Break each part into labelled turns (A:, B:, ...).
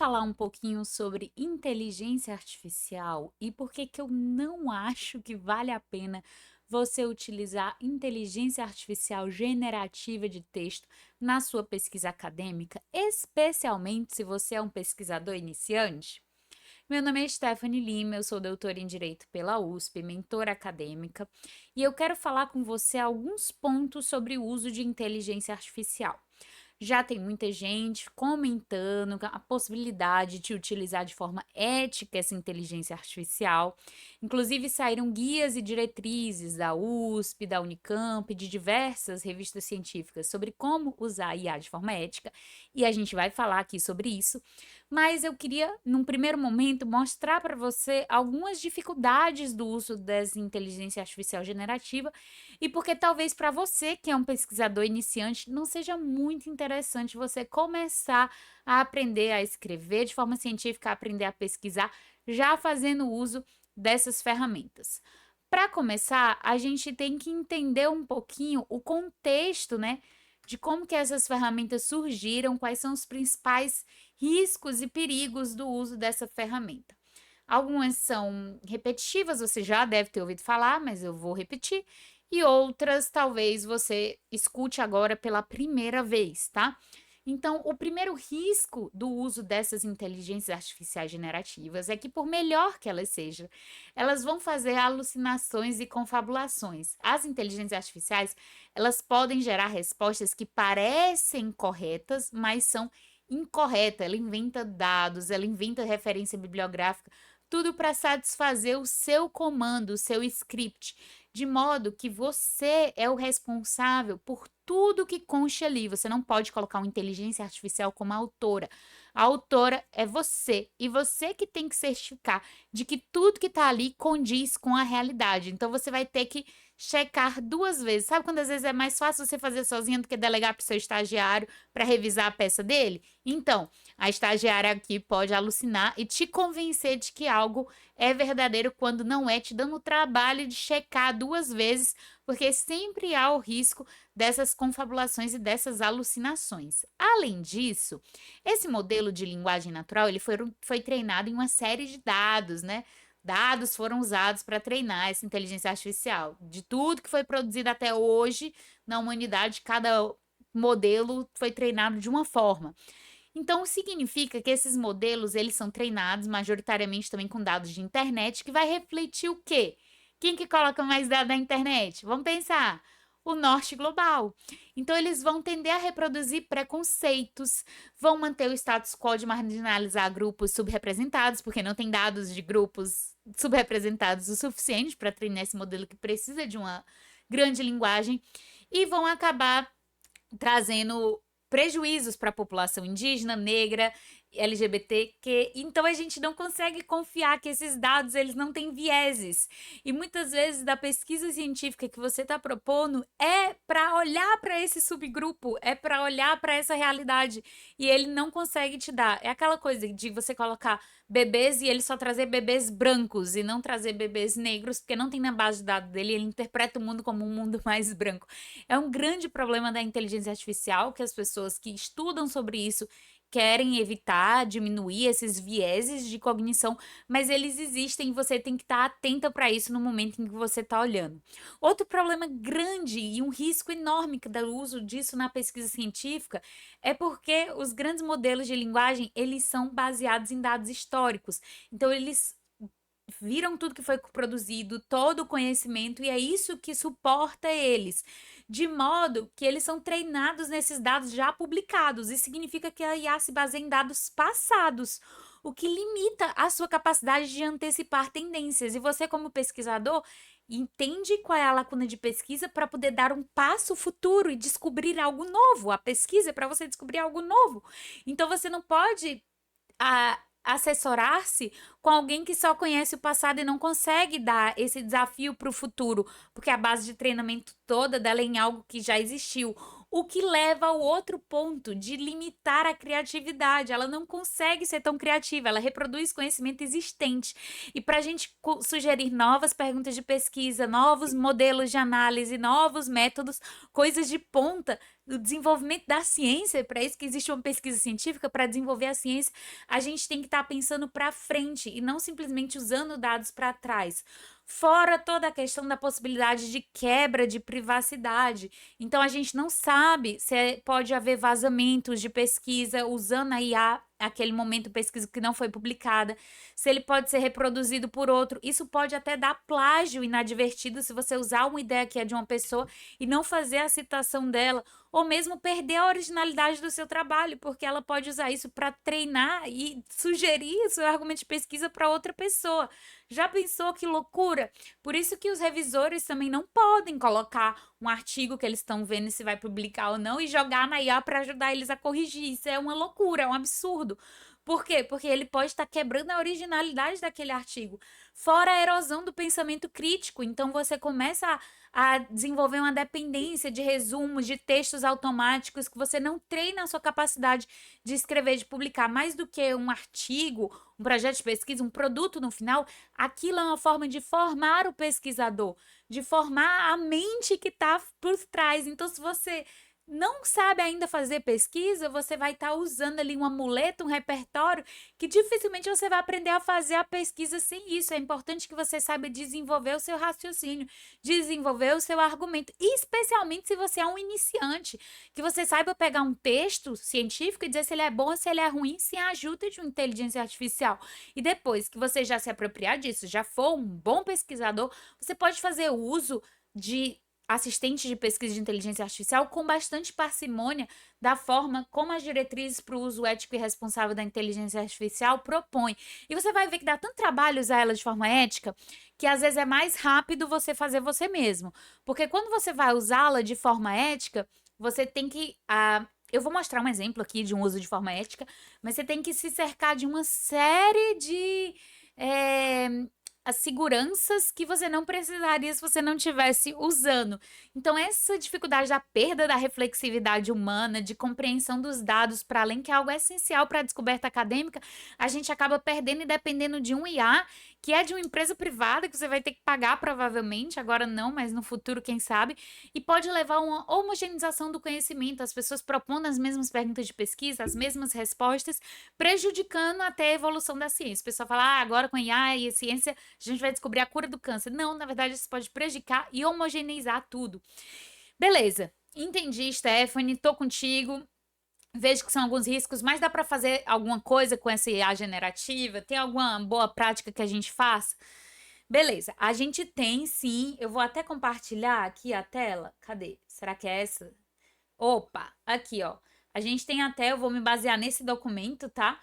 A: falar um pouquinho sobre inteligência artificial e por que que eu não acho que vale a pena você utilizar inteligência artificial generativa de texto na sua pesquisa acadêmica, especialmente se você é um pesquisador iniciante? Meu nome é Stephanie Lima, eu sou doutora em Direito pela USP, mentora acadêmica, e eu quero falar com você alguns pontos sobre o uso de inteligência artificial. Já tem muita gente comentando a possibilidade de utilizar de forma ética essa inteligência artificial. Inclusive, saíram guias e diretrizes da USP, da Unicamp, de diversas revistas científicas sobre como usar a IA de forma ética, e a gente vai falar aqui sobre isso. Mas eu queria, num primeiro momento, mostrar para você algumas dificuldades do uso dessa inteligência artificial generativa e porque talvez para você, que é um pesquisador iniciante, não seja muito interessante você começar a aprender a escrever de forma científica, a aprender a pesquisar, já fazendo uso dessas ferramentas. Para começar, a gente tem que entender um pouquinho o contexto, né, de como que essas ferramentas surgiram, quais são os principais riscos e perigos do uso dessa ferramenta. Algumas são repetitivas, você já deve ter ouvido falar, mas eu vou repetir, e outras talvez você escute agora pela primeira vez, tá? Então, o primeiro risco do uso dessas inteligências artificiais generativas é que, por melhor que elas sejam, elas vão fazer alucinações e confabulações. As inteligências artificiais, elas podem gerar respostas que parecem corretas, mas são incorretas. Ela inventa dados, ela inventa referência bibliográfica, tudo para satisfazer o seu comando, o seu script, de modo que você é o responsável por tudo que consta ali. Você não pode colocar uma inteligência artificial como autora. A autora é você, e você que tem que certificar de que tudo que está ali condiz com a realidade. Então você vai ter que checar duas vezes. Sabe quando às vezes é mais fácil você fazer sozinho do que delegar para o seu estagiário para revisar a peça dele? Então, a estagiária aqui pode alucinar e te convencer de que algo é verdadeiro quando não é, te dando o trabalho de checar duas vezes, porque sempre há o risco dessas confabulações e dessas alucinações. Além disso, esse modelo de linguagem natural ele foi treinado em uma série de dados, né? Dados foram usados para treinar essa inteligência artificial. De tudo que foi produzido até hoje na humanidade, cada modelo foi treinado de uma forma. Então, significa que esses modelos, eles são treinados majoritariamente também com dados de internet, que vai refletir o quê? Quem que coloca mais dados na internet? Vamos pensar. O norte global. Então, eles vão tender a reproduzir preconceitos, vão manter o status quo de marginalizar grupos subrepresentados, porque não tem dados de grupos subrepresentados o suficiente para treinar esse modelo que precisa de uma grande linguagem, e vão acabar trazendo prejuízos para a população indígena, negra, LGBTQ. Então a gente não consegue confiar que esses dados eles não têm vieses. E muitas vezes da pesquisa científica que você está propondo é para olhar para esse subgrupo, é para olhar para essa realidade e ele não consegue te dar. É aquela coisa de você colocar bebês e ele só trazer bebês brancos e não trazer bebês negros, porque não tem na base de dados dele, ele interpreta o mundo como um mundo mais branco. É um grande problema da inteligência artificial que as pessoas que estudam sobre isso querem evitar, diminuir esses vieses de cognição, mas eles existem e você tem que estar atenta para isso no momento em que você está olhando. Outro problema grande e um risco enorme do uso disso na pesquisa científica é porque os grandes modelos de linguagem, eles são baseados em dados históricos. Então eles viram tudo que foi produzido, todo o conhecimento, e é isso que suporta eles, de modo que eles são treinados nesses dados já publicados. Isso significa que a IA se baseia em dados passados, o que limita a sua capacidade de antecipar tendências. E você, como pesquisador, entende qual é a lacuna de pesquisa para poder dar um passo futuro e descobrir algo novo. A pesquisa é para você descobrir algo novo. Então você não pode assessorar-se com alguém que só conhece o passado e não consegue dar esse desafio para o futuro, porque a base de treinamento toda dela é em algo que já existiu. O que leva ao outro ponto de limitar a criatividade. Ela não consegue ser tão criativa, ela reproduz conhecimento existente. E para a gente sugerir novas perguntas de pesquisa, novos modelos de análise, novos métodos, coisas de ponta, o desenvolvimento da ciência, para isso que existe uma pesquisa científica, para desenvolver a ciência, a gente tem que estar pensando para frente e não simplesmente usando dados para trás. Fora toda a questão da possibilidade de quebra de privacidade. Então, a gente não sabe se pode haver vazamentos de pesquisa usando a IA, aquele momento pesquisa que não foi publicada, se ele pode ser reproduzido por outro. Isso pode até dar plágio inadvertido se você usar uma ideia que é de uma pessoa e não fazer a citação dela, ou mesmo perder a originalidade do seu trabalho, porque ela pode usar isso para treinar e sugerir o seu argumento de pesquisa para outra pessoa. Já pensou que loucura? Por isso que os revisores também não podem colocar um artigo que eles estão vendo se vai publicar ou não e jogar na IA para ajudar eles a corrigir. Isso é uma loucura, é um absurdo. Por quê? Porque ele pode estar quebrando a originalidade daquele artigo. Fora a erosão do pensamento crítico. Então você começa a desenvolver uma dependência de resumos, de textos automáticos, que você não treina a sua capacidade de escrever, de publicar. Mais do que um artigo, um projeto de pesquisa, um produto no final, aquilo é uma forma de formar o pesquisador, de formar a mente que está por trás. Então, se você não sabe ainda fazer pesquisa, você vai estar usando ali uma muleta, um repertório, que dificilmente você vai aprender a fazer a pesquisa sem isso. É importante que você saiba desenvolver o seu raciocínio, desenvolver o seu argumento, e especialmente se você é um iniciante, que você saiba pegar um texto científico e dizer se ele é bom ou se ele é ruim, sem a ajuda de uma inteligência artificial. E depois que você já se apropriar disso, já for um bom pesquisador, você pode fazer uso de assistente de pesquisa de inteligência artificial com bastante parcimônia da forma como as diretrizes para o uso ético e responsável da inteligência artificial propõem. E você vai ver que dá tanto trabalho usar ela de forma ética que às vezes é mais rápido você fazer você mesmo. Porque quando você vai usá-la de forma ética, você tem que... eu vou mostrar um exemplo aqui de um uso de forma ética, mas você tem que se cercar de uma série de... as seguranças que você não precisaria se você não tivesse usando. Então, essa dificuldade da perda da reflexividade humana, de compreensão dos dados, para além que é algo essencial para a descoberta acadêmica, a gente acaba perdendo e dependendo de um IA, que é de uma empresa privada, que você vai ter que pagar provavelmente, agora não, mas no futuro, quem sabe, e pode levar a uma homogeneização do conhecimento, as pessoas propondo as mesmas perguntas de pesquisa, as mesmas respostas, prejudicando até a evolução da ciência. O pessoal fala, agora com IA e a ciência a gente vai descobrir a cura do câncer. Não, na verdade, isso pode prejudicar e homogeneizar tudo. Beleza, entendi, Stephanie, tô contigo. Vejo que são alguns riscos, mas dá para fazer alguma coisa com essa IA generativa? Tem alguma boa prática que a gente faz? Beleza, a gente tem sim. Eu vou até compartilhar aqui a tela. Cadê? Será que é essa? Opa, aqui, ó. A gente tem até, eu vou me basear nesse documento, tá?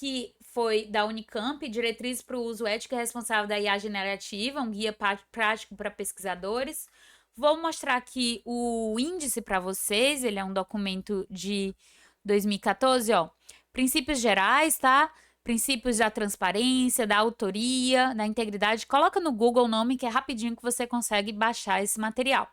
A: Que foi da Unicamp, Diretrizes para o Uso Ético e Responsável da IA Generativa, um guia prático para pesquisadores. Vou mostrar aqui o índice para vocês, ele é um documento de 2014, ó. Princípios gerais, tá? Princípios da transparência, da autoria, da integridade. Coloca no Google o nome que é rapidinho que você consegue baixar esse material.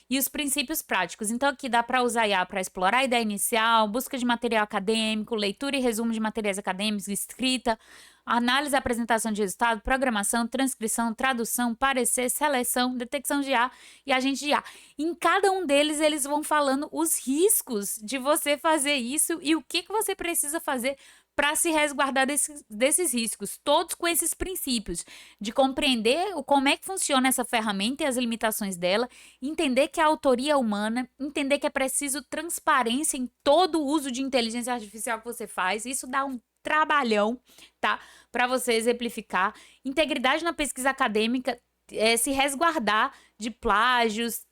A: E os princípios práticos. Então, aqui dá para usar IA para explorar a ideia inicial, busca de material acadêmico, leitura e resumo de materiais acadêmicos, escrita, análise e apresentação de resultado, programação, transcrição, tradução, parecer, seleção, detecção de IA e agente de IA. Em cada um deles, eles vão falando os riscos de você fazer isso e o que você precisa fazer para se resguardar desses riscos, todos com esses princípios, de compreender como é que funciona essa ferramenta e as limitações dela, entender que a autoria é humana, entender que é preciso transparência em todo o uso de inteligência artificial que você faz, isso dá um trabalhão, tá? Para você exemplificar. Integridade na pesquisa acadêmica, se resguardar de plágios,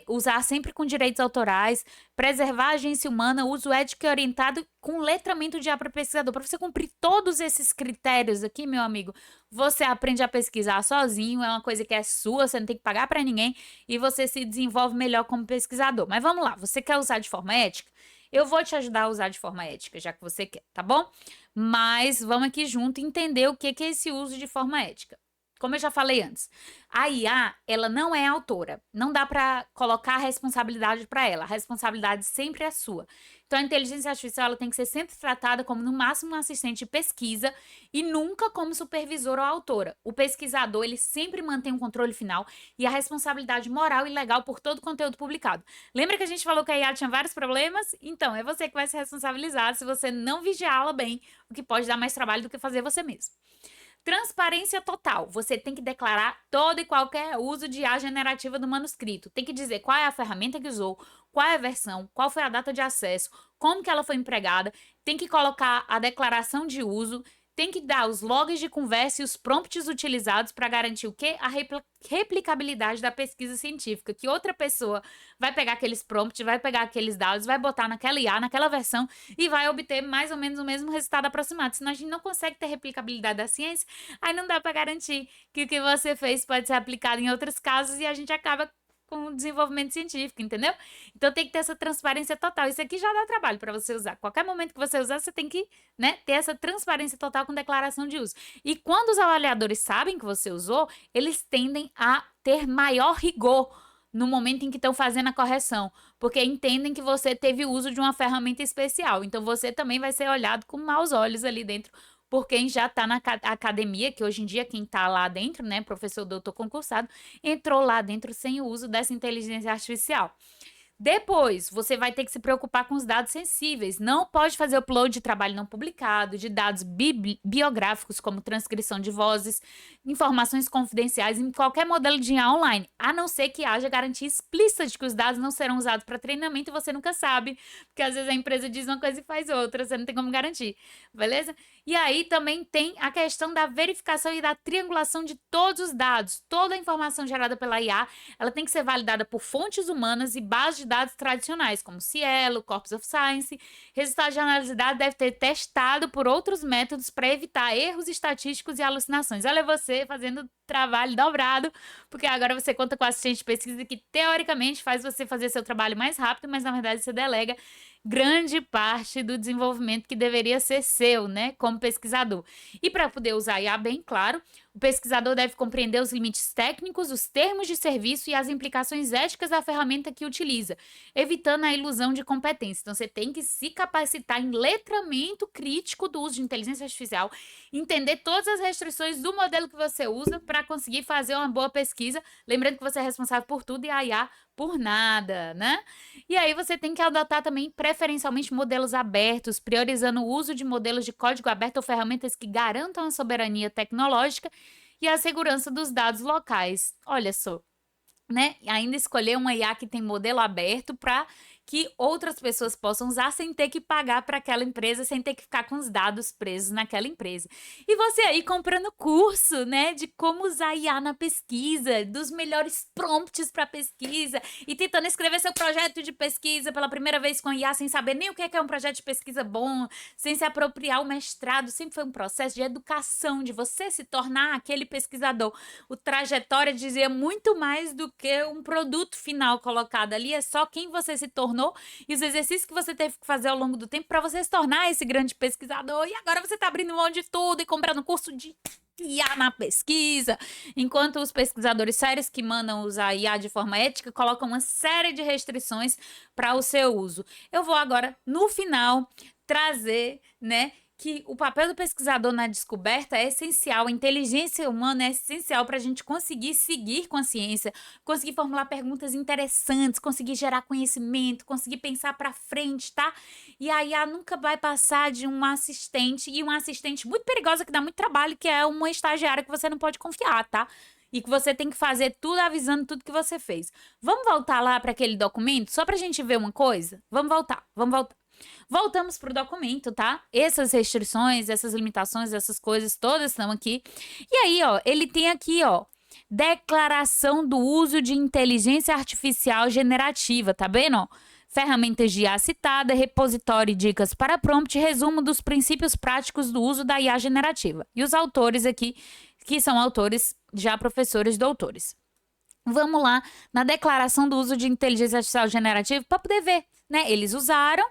A: usar sempre com direitos autorais, preservar a agência humana, uso ético e orientado com letramento de IA para pesquisador. Para você cumprir todos esses critérios aqui, meu amigo, você aprende a pesquisar sozinho, é uma coisa que é sua, você não tem que pagar para ninguém e você se desenvolve melhor como pesquisador. Mas vamos lá, você quer usar de forma ética? Eu vou te ajudar a usar de forma ética, já que você quer, tá bom? Mas vamos aqui junto entender o que é esse uso de forma ética. como eu já falei antes, a IA, ela não é autora. Não dá para colocar a responsabilidade para ela. A responsabilidade sempre é sua. Então, a inteligência artificial ela tem que ser sempre tratada como, no máximo, um assistente de pesquisa e nunca como supervisor ou autora. O pesquisador, ele sempre mantém o controle final e a responsabilidade moral e legal por todo o conteúdo publicado. Lembra que a gente falou que a IA tinha vários problemas? Então, é você que vai ser responsabilizado se você não vigiá-la bem, o que pode dar mais trabalho do que fazer você mesmo. Transparência total. Você tem que declarar todo e qualquer uso de IA generativa do manuscrito. Tem que dizer qual é a ferramenta que usou, qual é a versão, qual foi a data de acesso, como que ela foi empregada. Tem que colocar a declaração de uso. Tem que dar os logs de conversa e os prompts utilizados para garantir o quê? A replicabilidade da pesquisa científica, que outra pessoa vai pegar aqueles prompts, vai pegar aqueles dados, vai botar naquela IA, naquela versão e vai obter mais ou menos o mesmo resultado aproximado. Senão a gente não consegue ter replicabilidade da ciência, aí não dá para garantir que o que você fez pode ser aplicado em outros casos e a gente acaba com o desenvolvimento científico, entendeu? Então tem que ter essa transparência total. Isso aqui já dá trabalho para você usar. Qualquer momento que você usar, você tem que, né, ter essa transparência total com declaração de uso. E quando os avaliadores sabem que você usou, eles tendem a ter maior rigor no momento em que estão fazendo a correção, porque entendem que você teve uso de uma ferramenta especial. Então você também vai ser olhado com maus olhos ali dentro por quem já está na academia, que hoje em dia quem está lá dentro, né, professor doutor concursado, entrou lá dentro sem o uso dessa inteligência artificial. Depois, você vai ter que se preocupar com os dados sensíveis. Não pode fazer upload de trabalho não publicado, de dados biográficos, como transcrição de vozes, informações confidenciais em qualquer modelo de IA online, a não ser que haja garantia explícita de que os dados não serão usados para treinamento e você nunca sabe, porque às vezes a empresa diz uma coisa e faz outra, você não tem como garantir, beleza? E aí também tem a questão da verificação e da triangulação de todos os dados. Toda a informação gerada pela IA, ela tem que ser validada por fontes humanas e bases de dados tradicionais, como Cielo, Corpus of Science. Resultado de análise de dados deve ter testado por outros métodos para evitar erros estatísticos e alucinações. Olha você fazendo trabalho dobrado, porque agora você conta com assistente de pesquisa que teoricamente faz você fazer seu trabalho mais rápido, mas na verdade você delega grande parte do desenvolvimento que deveria ser seu, né, como pesquisador. E para poder usar a IA bem claro, o pesquisador deve compreender os limites técnicos, os termos de serviço e as implicações éticas da ferramenta que utiliza, evitando a ilusão de competência. Então, você tem que se capacitar em letramento crítico do uso de inteligência artificial, entender todas as restrições do modelo que você usa para conseguir fazer uma boa pesquisa, lembrando que você é responsável por tudo e a IA por nada, né? E aí você tem que adotar também preferencialmente modelos abertos, priorizando o uso de modelos de código aberto ou ferramentas que garantam a soberania tecnológica e a segurança dos dados locais. Olha só, né? E ainda escolher uma IA que tem modelo aberto para que outras pessoas possam usar sem ter que pagar para aquela empresa, sem ter que ficar com os dados presos naquela empresa. E você aí comprando curso, né, de como usar IA na pesquisa, dos melhores prompts para pesquisa e tentando escrever seu projeto de pesquisa pela primeira vez com IA sem saber nem o que é um projeto de pesquisa bom, sem se apropriar o mestrado, sempre foi um processo de educação, de você se tornar aquele pesquisador. O trajetória dizia muito mais do que um produto final colocado ali, é só quem você se tornou e os exercícios que você teve que fazer ao longo do tempo para você se tornar esse grande pesquisador. E agora você está abrindo mão de tudo e comprando curso de IA na pesquisa, enquanto os pesquisadores sérios que mandam usar IA de forma ética colocam uma série de restrições para o seu uso. Eu vou agora, no final, trazer, né, que o papel do pesquisador na descoberta é essencial, a inteligência humana é essencial para a gente conseguir seguir com a ciência, conseguir formular perguntas interessantes, conseguir gerar conhecimento, conseguir pensar para frente, tá? E a IA nunca vai passar de uma assistente, e uma assistente muito perigosa que dá muito trabalho, que é uma estagiária que você não pode confiar, tá? E que você tem que fazer tudo avisando tudo que você fez. Vamos voltar lá para aquele documento, só para a gente ver uma coisa? Vamos voltar. Voltamos para o documento, tá? Essas restrições, essas limitações, essas coisas todas estão aqui. E aí, ó, ele tem aqui, ó, declaração do uso de inteligência artificial generativa, tá vendo, ó? Ferramentas de IA citada, repositório e dicas para prompt, resumo dos princípios práticos do uso da IA generativa. E os autores aqui, que são autores já professores doutores. Vamos lá na declaração do uso de inteligência artificial generativa para poder ver, né? Eles usaram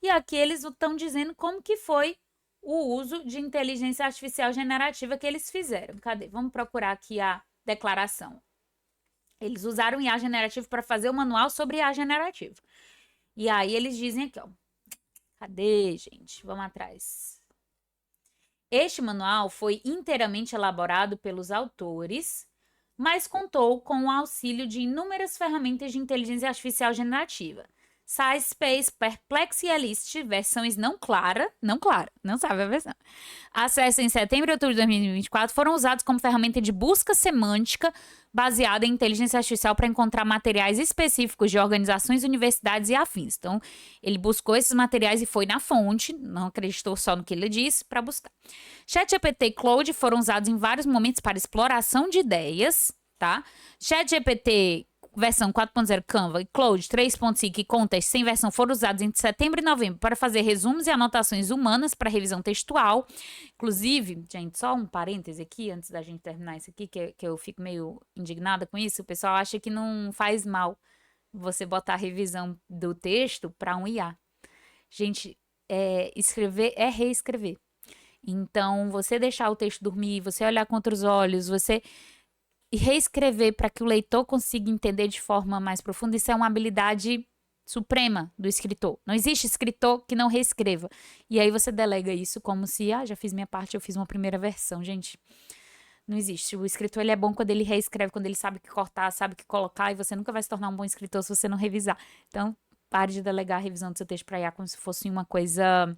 A: e aqui eles estão dizendo como que foi o uso de inteligência artificial generativa que eles fizeram. Cadê? Vamos procurar aqui a declaração. Eles usaram IA generativo para fazer o manual sobre IA generativo. E aí eles dizem aqui, ó. Cadê, gente? Vamos atrás. Este manual foi inteiramente elaborado pelos autores, mas contou com o auxílio de inúmeras ferramentas de inteligência artificial generativa. SciSpace, Perplexity e Elist, versões não sabe a versão. Acesso em setembro e outubro de 2024 foram usados como ferramenta de busca semântica baseada em inteligência artificial para encontrar materiais específicos de organizações, universidades e afins. Então, ele buscou esses materiais e foi na fonte, não acreditou só no que ele disse, para buscar. ChatGPT e Claude foram usados em vários momentos para exploração de ideias, tá? ChatGPT versão 4.0 Canva e Claude 3.5 e Contest sem versão foram usados entre setembro e novembro para fazer resumos e anotações humanas para revisão textual. Inclusive, gente, só um parêntese aqui, antes da gente terminar isso aqui, que eu fico meio indignada com isso, o pessoal acha que não faz mal você botar a revisão do texto para um IA. Gente, escrever é reescrever. Então, você deixar o texto dormir, você olhar contra os olhos, você reescrever para que o leitor consiga entender de forma mais profunda, isso é uma habilidade suprema do escritor. Não existe escritor que não reescreva. E aí você delega isso como se, já fiz minha parte, eu fiz uma primeira versão. Gente, não existe. O escritor, ele é bom quando ele reescreve, quando ele sabe o que cortar, sabe o que colocar, e você nunca vai se tornar um bom escritor se você não revisar. Então, pare de delegar a revisão do seu texto para IA como se fosse uma coisa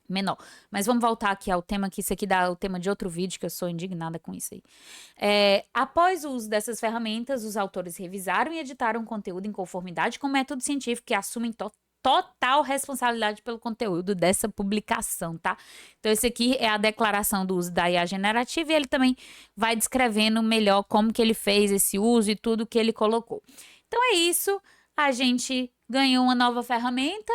A: menor. Mas vamos voltar aqui ao tema, que isso aqui dá o tema de outro vídeo, que eu sou indignada com isso aí. Após o uso dessas ferramentas, os autores revisaram e editaram conteúdo em conformidade com o método científico que assumem total responsabilidade pelo conteúdo dessa publicação, tá? Então, esse aqui é a declaração do uso da IA generativa e ele também vai descrevendo melhor como que ele fez esse uso e tudo que ele colocou. Então, é isso. A gente ganhou uma nova ferramenta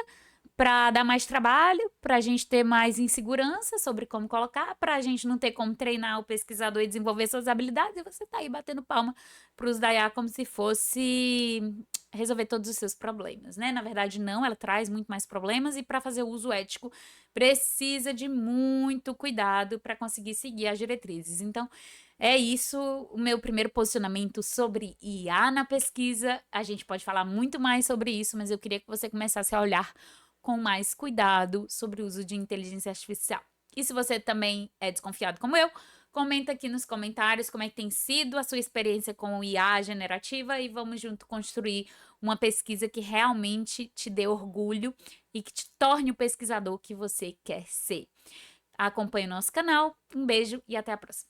A: para dar mais trabalho, para a gente ter mais insegurança sobre como colocar, para a gente não ter como treinar o pesquisador e desenvolver suas habilidades, e você tá aí batendo palma para os da IA como se fosse resolver todos os seus problemas, né? Na verdade, não, ela traz muito mais problemas e para fazer o uso ético precisa de muito cuidado para conseguir seguir as diretrizes. Então, é isso o meu primeiro posicionamento sobre IA na pesquisa. A gente pode falar muito mais sobre isso, mas eu queria que você começasse a olhar com mais cuidado sobre o uso de inteligência artificial. E se você também é desconfiado como eu, comenta aqui nos comentários como é que tem sido a sua experiência com o IA generativa e vamos junto construir uma pesquisa que realmente te dê orgulho e que te torne o pesquisador que você quer ser. Acompanhe o nosso canal, um beijo e até a próxima.